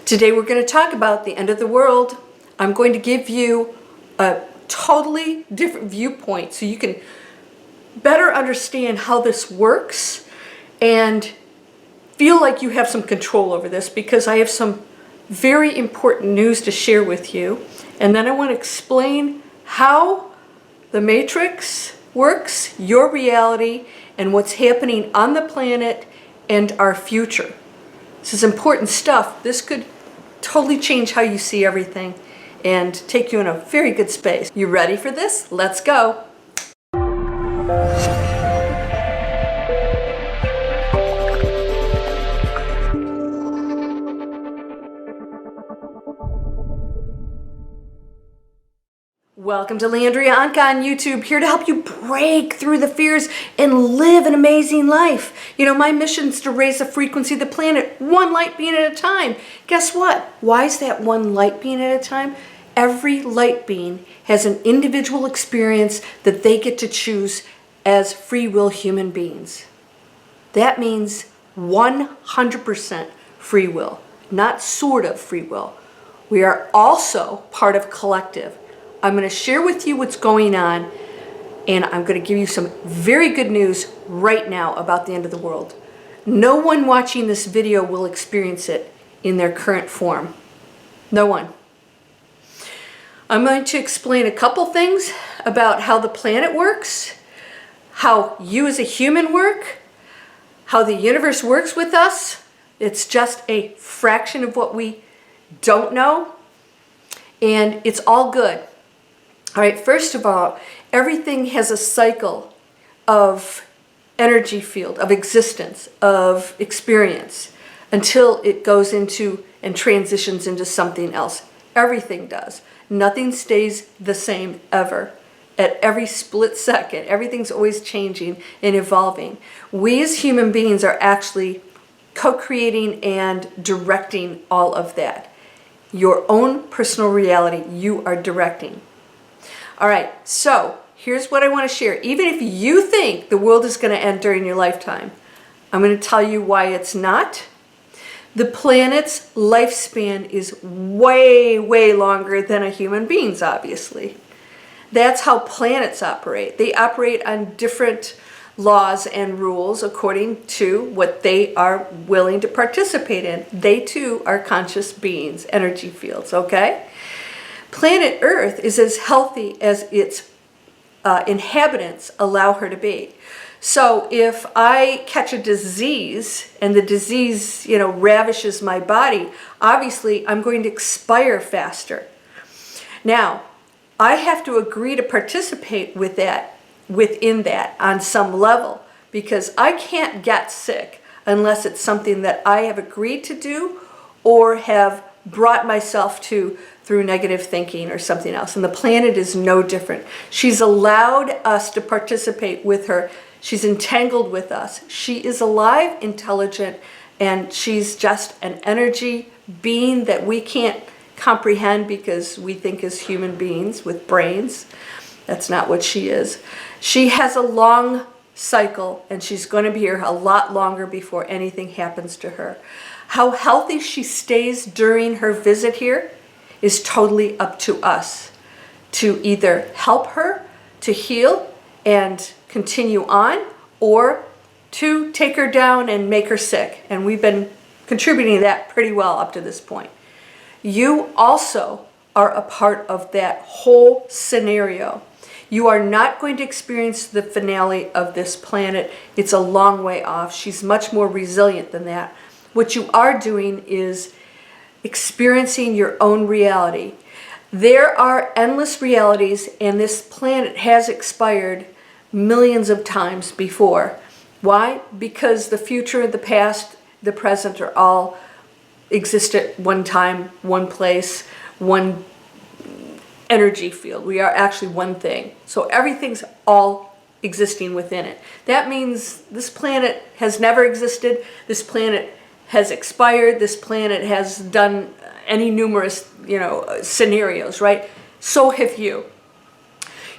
Today we're going to talk about the end of the world. I'm going to give you a totally different viewpoint so you can better understand how this works and feel like you have some control over this, because I have some very important news to share with you. And then I want to explain how the Matrix works, your reality, and what's happening on the planet and our future. This is important stuff. This could totally change how you see everything and take you in a very good space. You ready for this? Let's go. Welcome to Landria Onkka on YouTube, here to help you break through the fears and live an amazing life. You know, my mission is to raise the frequency of the planet one light being at a time. Guess what? Why is that one light being at a time? Every light being has an individual experience that they get to choose as free will human beings. That means 100% free will, not sort of free will. We are also part of collective. I'm going to share with you what's going on, and I'm going to give you some very good news right now about the end of the world. No one watching this video will experience it in their current form. No one. I'm going to explain a couple things about how the planet works, how you as a human work, how the universe works with us. It's just a fraction of what we don't know, and it's all good. All right, first of all, everything has a cycle of energy field, of existence, of experience, until it goes into and transitions into something else. Everything does. Nothing stays the same ever. At every split second, everything's always changing and evolving. We as human beings are actually co-creating and directing all of that. Your own personal reality, you are directing. All right, so here's what I want to share. Even if you think the world is going to end during your lifetime, I'm going to tell you why it's not. The planet's lifespan is way, way longer than a human being's, obviously. That's how planets operate. They operate on different laws and rules according to what they are willing to participate in. They too are conscious beings, energy fields, okay? Planet Earth is as healthy as its inhabitants allow her to be. So if I catch a disease and the disease, ravishes my body, obviously I'm going to expire faster. Now, I have to agree to participate within that on some level, because I can't get sick unless it's something that I have agreed to do or have brought myself to through negative thinking or something else. And the planet is no different. She's allowed us to participate with her. She's entangled with us. She is alive, intelligent, and she's just an energy being that we can't comprehend because we think as human beings with brains. That's not what she is. She has a long cycle, and she's going to be here a lot longer before anything happens to her. How healthy she stays during her visit here is totally up to us to either help her to heal and continue on, or to take her down and make her sick. And we've been contributing to that pretty well up to this point. You also are a part of that whole scenario. You are not going to experience the finale of this planet. It's a long way off. She's much more resilient than that. What you are doing is experiencing your own reality. There are endless realities, and this planet has expired millions of times before. Why? Because the future, the past, the present are all exist at one time, one place, one energy field. We are actually one thing. So everything's all existing within it. That means this planet has never existed. This planet has expired. This planet has done any numerous, scenarios, right? So have you.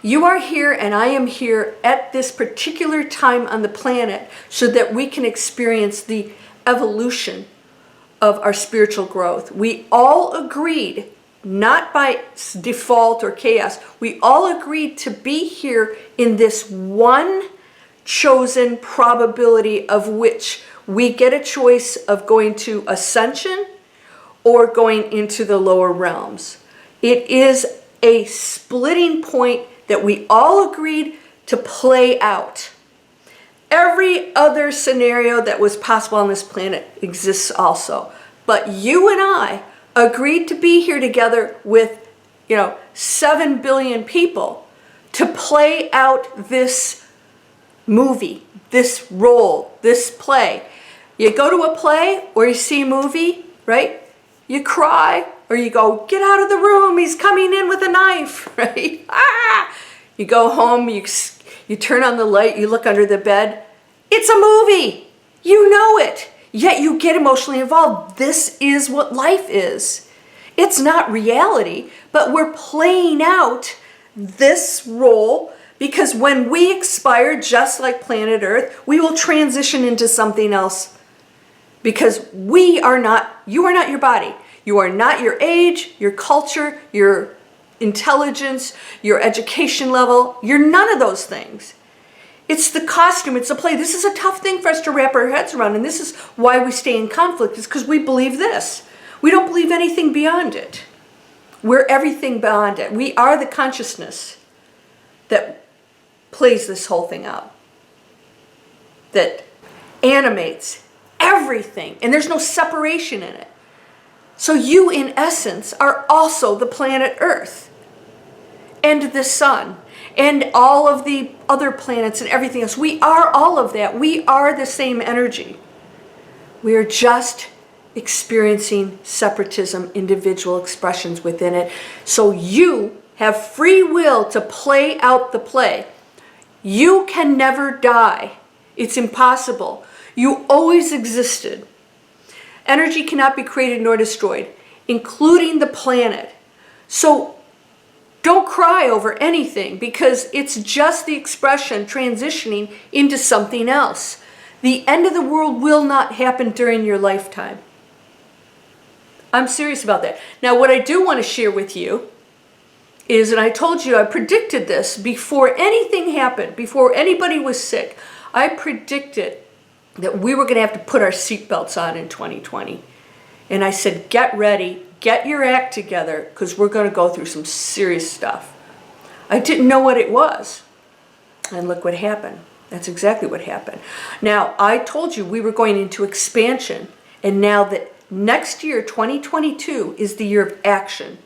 You are here and I am here at this particular time on the planet so that we can experience the evolution of our spiritual growth. We all agreed, not by default or chaos, we all agreed to be here in this one chosen probability of which we get a choice of going to ascension or going into the lower realms. It is a splitting point that we all agreed to play out. Every other scenario that was possible on this planet exists also. But you and I agreed to be here together with, 7 billion people to play out this movie, this role, this play. You go to a play or you see a movie, right? You cry or you go, get out of the room, he's coming in with a knife, right? Ah! You go home, you turn on the light, you look under the bed. It's a movie. You know it. Yet you get emotionally involved. This is what life is. It's not reality, but we're playing out this role because when we expire, just like planet Earth, we will transition into something else because you are not your body. You are not your age, your culture, your intelligence, your education level. You're none of those things. It's the costume, it's the play. This is a tough thing for us to wrap our heads around, and this is why we stay in conflict, is because we believe this. We don't believe anything beyond it. We're everything beyond it. We are the consciousness that plays this whole thing out, that animates everything, and there's no separation in it. So you, in essence, are also the planet Earth and the sun and all of the other planets and everything else. We are all of that. We are the same energy. We are just experiencing separatism, individual expressions within it. So you have free will to play out the play. You can never die. It's impossible. You always existed. Energy cannot be created nor destroyed, including the planet. So don't cry over anything because it's just the expression transitioning into something else. The end of the world will not happen during your lifetime. I'm serious about that. Now, what I do want to share with you is, and I told you I predicted this before anything happened, before anybody was sick, I predicted that we were going to have to put our seatbelts on in 2020. And I said, get ready, get your act together, because we're going to go through some serious stuff. I didn't know what it was. And look what happened. That's exactly what happened. Now, I told you we were going into expansion. And now that next year, 2022, is the year of action.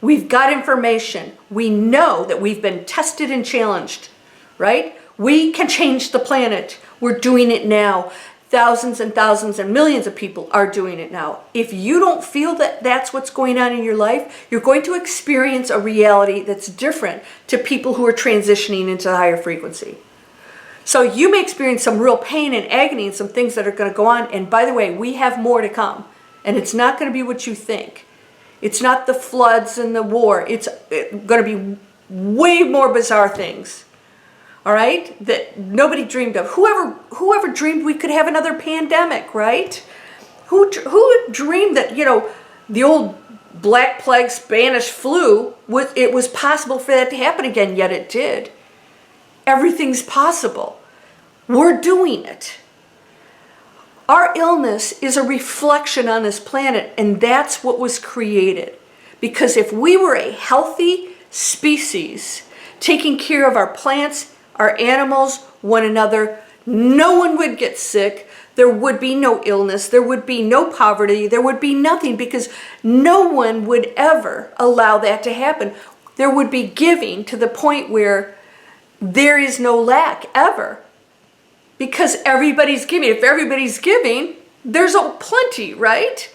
We've got information. We know that we've been tested and challenged, right? We can change the planet. We're doing it now. Thousands and thousands and millions of people are doing it now. If you don't feel that that's what's going on in your life, you're going to experience a reality that's different to people who are transitioning into the higher frequency. So you may experience some real pain and agony and some things that are going to go on. And by the way, we have more to come. And it's not going to be what you think. It's not the floods and the war. It's going to be way more bizarre things. All right, that nobody dreamed of. Whoever dreamed we could have another pandemic, right? Who dreamed that, the old Black Plague Spanish flu, it was possible for that to happen again, yet it did. Everything's possible. We're doing it. Our illness is a reflection on this planet, and that's what was created. Because if we were a healthy species, taking care of our plants, our animals, one another, no one would get sick. There would be no illness. There would be no poverty. There would be nothing because no one would ever allow that to happen. There would be giving to the point where there is no lack ever because everybody's giving. If everybody's giving, there's a plenty, right?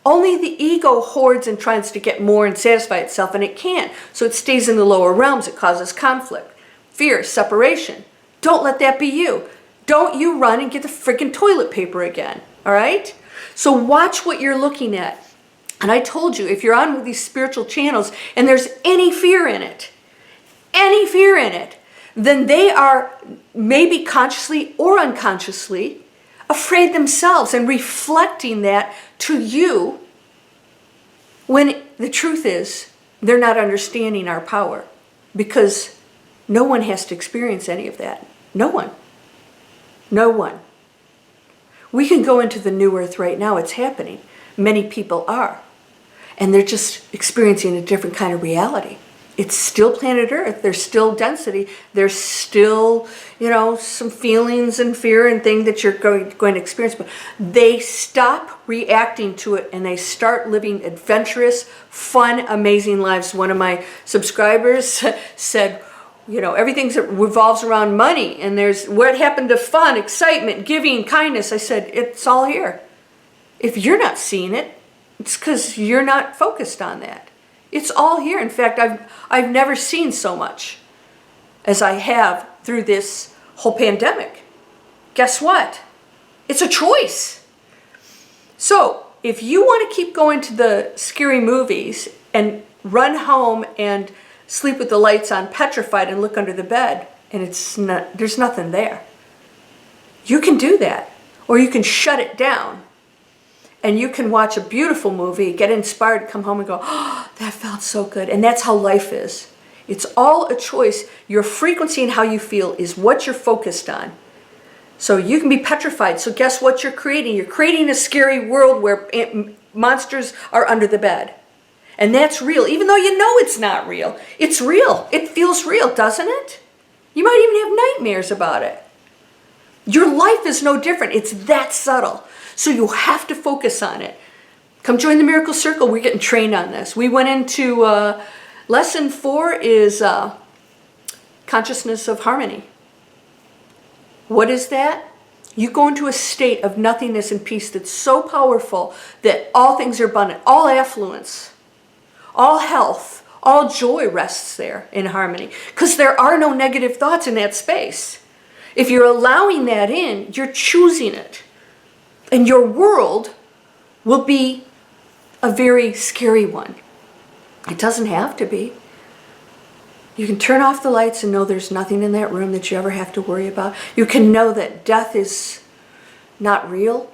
Only the ego hoards and tries to get more and satisfy itself, and it can't. So it stays in the lower realms. It causes conflict. Fear, separation. Don't let that be you. Don't you run and get the freaking toilet paper again, all right? So watch what you're looking at. And I told you, if you're on these spiritual channels and there's any fear in it, then they are maybe consciously or unconsciously afraid themselves and reflecting that to you, when the truth is they're not understanding our power, because no one has to experience any of that. No one. No one. We can go into the new earth right now. It's happening. Many people are. And they're just experiencing a different kind of reality. It's still planet Earth. There's still density. There's still, some feelings and fear and things that you're going to experience. But they stop reacting to it and they start living adventurous, fun, amazing lives. One of my subscribers said, everything revolves around money. And there's what happened to fun, excitement, giving, kindness. I said, it's all here. If you're not seeing it, it's because you're not focused on that. It's all here. In fact, I've never seen so much as I have through this whole pandemic. Guess what? It's a choice. So if you want to keep going to the scary movies and run home and sleep with the lights on, petrified, and look under the bed, and there's nothing there, you can do that. Or you can shut it down. And you can watch a beautiful movie, get inspired, come home and go, oh, that felt so good. And that's how life is. It's all a choice. Your frequency and how you feel is what you're focused on. So you can be petrified. So guess what you're creating? You're creating a scary world where monsters are under the bed. And that's real. Even though you know it's not real. It's real. It feels real, doesn't it? You might even have nightmares about it. Your life is no different. It's that subtle. So you have to focus on it. Come join the Miracle Circle. We're getting trained on this. We went into lesson 4 is consciousness of harmony. What is that? You go into a state of nothingness and peace that's so powerful that all things are abundant, all affluence, all health, all joy rests there in harmony. Because there are no negative thoughts in that space. If you're allowing that in, you're choosing it. And your world will be a very scary one. It doesn't have to be. You can turn off the lights and know there's nothing in that room that you ever have to worry about. You can know that death is not real.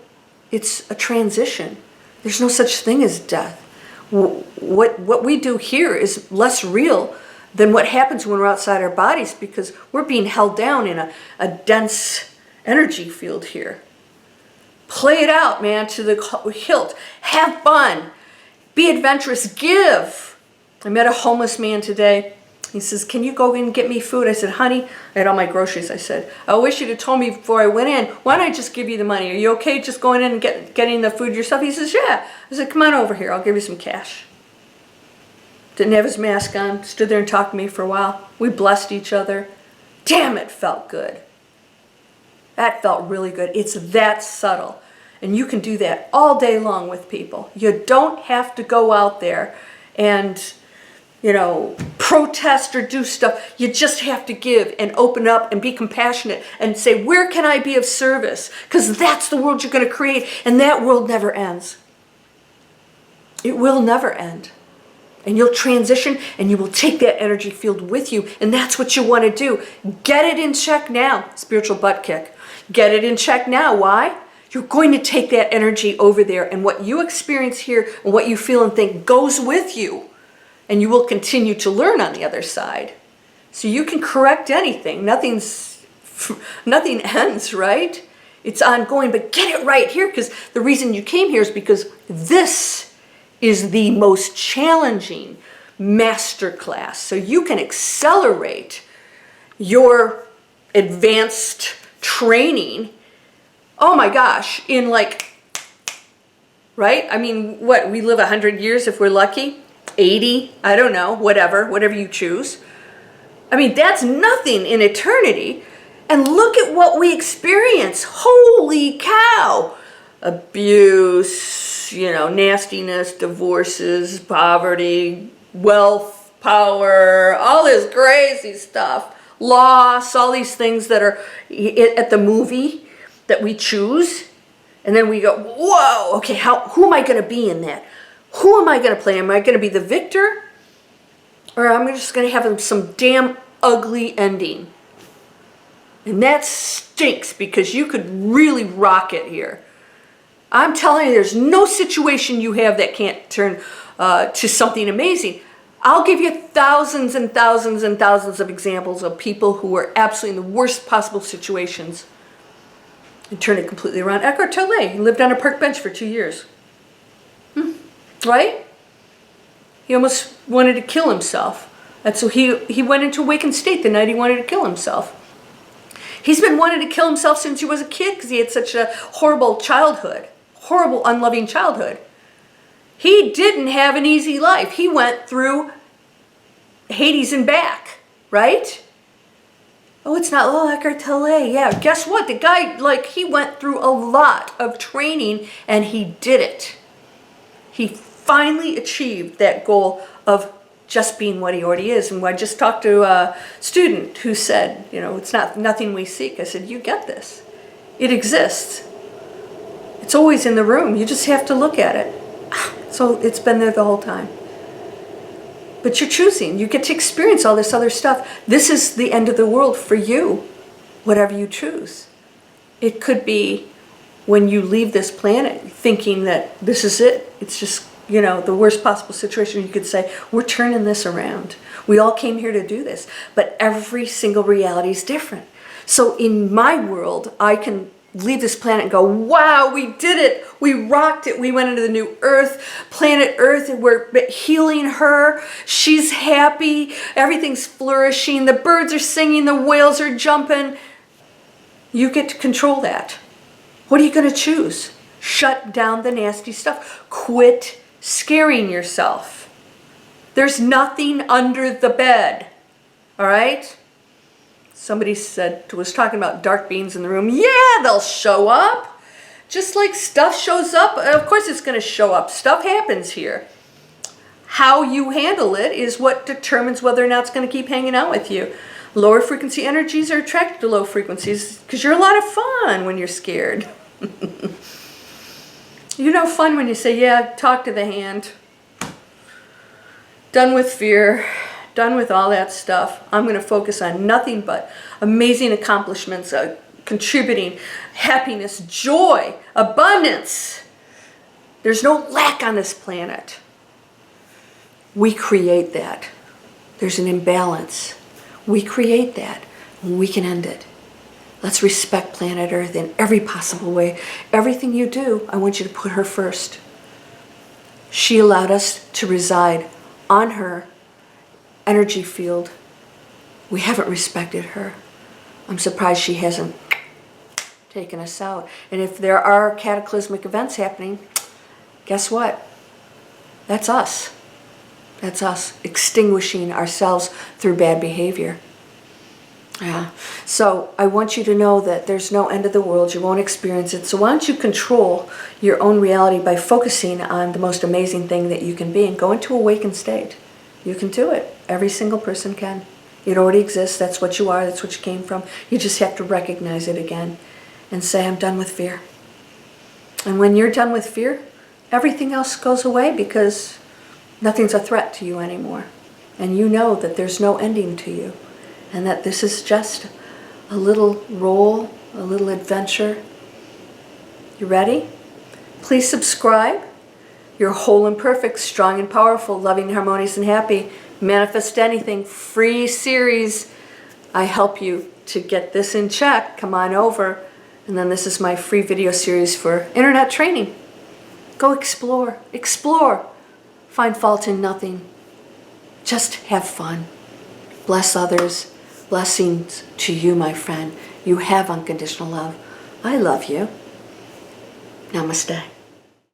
It's a transition. There's no such thing as death. What we do here is less real than what happens when we're outside our bodies, because we're being held down in a dense energy field here. Play it out, man, to the hilt. Have fun. Be adventurous. Give. I met a homeless man today. He says, can you go in and get me food? I said, honey, I had all my groceries. I said, I wish you'd have told me before I went in. Why don't I just give you the money? Are you okay just going in and getting the food yourself? He says, yeah. I said, come on over here. I'll give you some cash. Didn't have his mask on. Stood there and talked to me for a while. We blessed each other. Damn, it felt good. That felt really good. It's that subtle. And you can do that all day long with people. You don't have to go out there and, protest or do stuff. You just have to give and open up and be compassionate and say, where can I be of service? Because that's the world you're going to create. And that world never ends. It will never end. And you'll transition and you will take that energy field with you. And that's what you want to do. Get it in check now. Spiritual butt kick. Get it in check now. Why? You're going to take that energy over there. And what you experience here and what you feel and think goes with you. And you will continue to learn on the other side. So you can correct anything. Nothing ends, right? It's ongoing. But get it right here, because the reason you came here is because this is the most challenging masterclass. So you can accelerate your advanced training, oh my gosh, in right? I mean, what, we live 100 years if we're lucky? 80? I don't know, whatever you choose. I mean, that's nothing in eternity. And look at what we experience. Holy cow. Abuse, nastiness, divorces, poverty, wealth, power, all this crazy stuff. Loss, all these things that are at the movie that we choose. And then we go, whoa, okay, who am I going to be in that? Who am I going to play? Am I going to be the victor? Or am I just going to have some damn ugly ending? And that stinks because you could really rock it here. I'm telling you, there's no situation you have that can't turn to something amazing. I'll give you thousands and thousands and thousands of examples of people who were absolutely in the worst possible situations and turned it completely around. Eckhart Tolle, he lived on a park bench for 2 years. Right? He almost wanted to kill himself. And so he went into awakened state the night he wanted to kill himself. He's been wanting to kill himself since he was a kid because he had such a horrible childhood. Horrible, unloving childhood. He didn't have an easy life. He went through Hades and back, right? Oh, it's not, oh, Eckhart Tolle. Yeah, guess what? The guy, he went through a lot of training and he did it. He finally achieved that goal of just being what he already is. And I just talked to a student who said, it's nothing we seek. I said, you get this. It exists. It's always in the room. You just have to look at it. So it's been there the whole time. But you're choosing. You get to experience all this other stuff. This is the end of the world for you, whatever you choose. It could be when you leave this planet thinking that this is it. It's just, the worst possible situation. You could say, we're turning this around. We all came here to do this. But every single reality is different. So in my world, I can leave this planet and go, wow, we did it. We rocked it. We went into the new Earth, planet Earth, and we're healing her. She's happy. Everything's flourishing. The birds are singing. The whales are jumping. You get to control that. What are you going to choose? Shut down the nasty stuff. Quit scaring yourself. There's nothing under the bed. All right? Somebody was talking about dark beings in the room. Yeah, they'll show up. Just like stuff shows up. Of course it's going to show up. Stuff happens here. How you handle it is what determines whether or not it's going to keep hanging out with you. Lower frequency energies are attracted to low frequencies because you're a lot of fun when you're scared. Fun when you say, yeah, talk to the hand. Done with fear. Done with all that stuff. I'm going to focus on nothing but amazing accomplishments, contributing, happiness, joy, abundance. There's no lack on this planet. We create that. There's an imbalance. We create that. We can end it. Let's respect planet Earth in every possible way. Everything you do, I want you to put her first. She allowed us to reside on her energy field. We haven't respected her. I'm surprised she hasn't taken us out. And if there are cataclysmic events happening, guess what? That's us. That's us extinguishing ourselves through bad behavior. Yeah. So I want you to know that there's no end of the world. You won't experience it. So why don't you control your own reality by focusing on the most amazing thing that you can be and go into awakened state. You can do it. Every single person can. It already exists. That's what you are. That's what you came from. You just have to recognize it again and say, I'm done with fear. And when you're done with fear, everything else goes away because nothing's a threat to you anymore. And you know that there's no ending to you and that this is just a little roll, a little adventure. You ready? Please subscribe. You're whole and perfect, strong and powerful, loving, harmonious, and happy. Manifest Anything, free series. I help you to get this in check. Come on over. And then this is my free video series for internet training. Go explore. Explore. Find fault in nothing. Just have fun. Bless others. Blessings to you, my friend. You have unconditional love. I love you. Namaste.